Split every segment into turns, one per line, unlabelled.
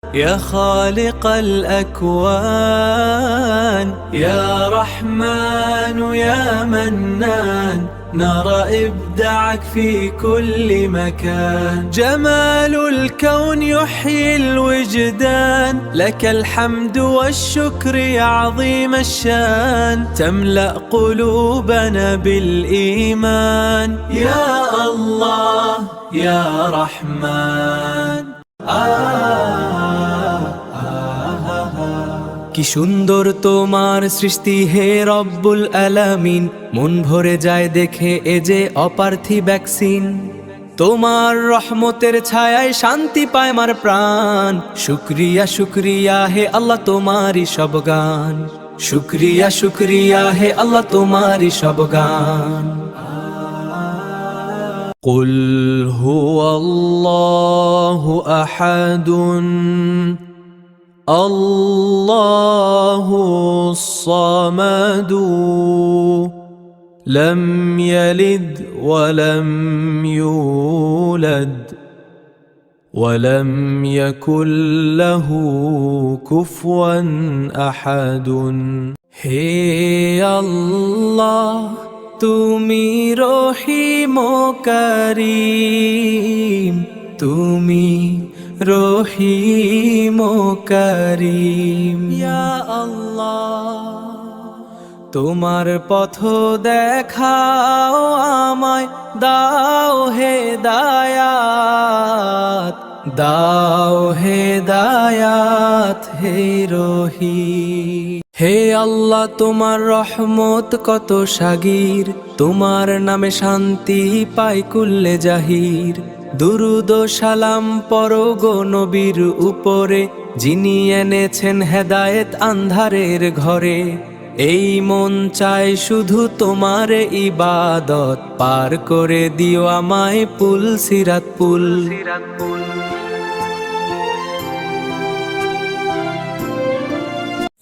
يا خالق الأكوان يا رحمن يا منان نرى إبداعك في كل مكان جمال الكون يحيي الوجدان لك الحمد والشكر يا عظيم الشان تملأ قلوبنا بالإيمان يا الله يا رحمن কি সুন্দর তোমার সৃষ্টি হে রব্বুল আলামিন মন ভরে যায় দেখে এ যে অপার্থিব ভ্যাকসিন তোমার রহমতের ছায়ায় শান্তি পায় আমার প্রাণ শুকরিয়া শুকরিয়া হে আল্লাহ তোমারই সব গান শুকরিয়া শুকরিয়া হে আল্লাহ তোমারই সব গান قل هو الله أحد الله الصمد لم يلد ولم يولد ولم يكن له كفوا أحد هي الله তুমি রহিম করিম তুমি রহিম করিম ইয়া আল্লাহ তোমার পথ দেখাও আমায় দাও হেদায়াত দাও হেদায়াত হে রহিম হে আল্লাহ তোমার রহমত কত সাগীর তোমার নামে শান্তি পাই কুল্লে জাহির দুরুদ ও সালাম পরো গো নবীর উপরে যিনি এনেছেন হেদায়েত আন্ধারের ঘরে এই মন চায় শুধু তোমার ইবাদত পার করে দিও আমায় পুল সিরাত পুল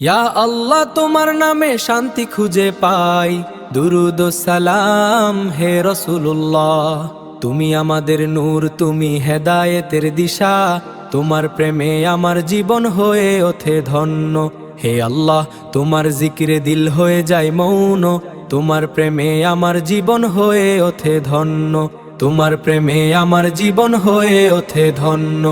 ইয়া আল্লাহ তোমার নামে শান্তি খুঁজে পাই দুরুদ ও সালাম হে রাসূলুল্লাহ তুমি আমাদের নূর তুমি হেদায়েতের দিশা তোমার প্রেমে আমার জীবন হয়ে ওঠে ধন্য হে আল্লাহ তোমার জিকিরে দিল হয়ে যায় মৌন তোমার প্রেমে আমার জীবন হয়ে ওঠে ধন্য তোমার প্রেমে আমার জীবন হয়ে ওঠে ধন্য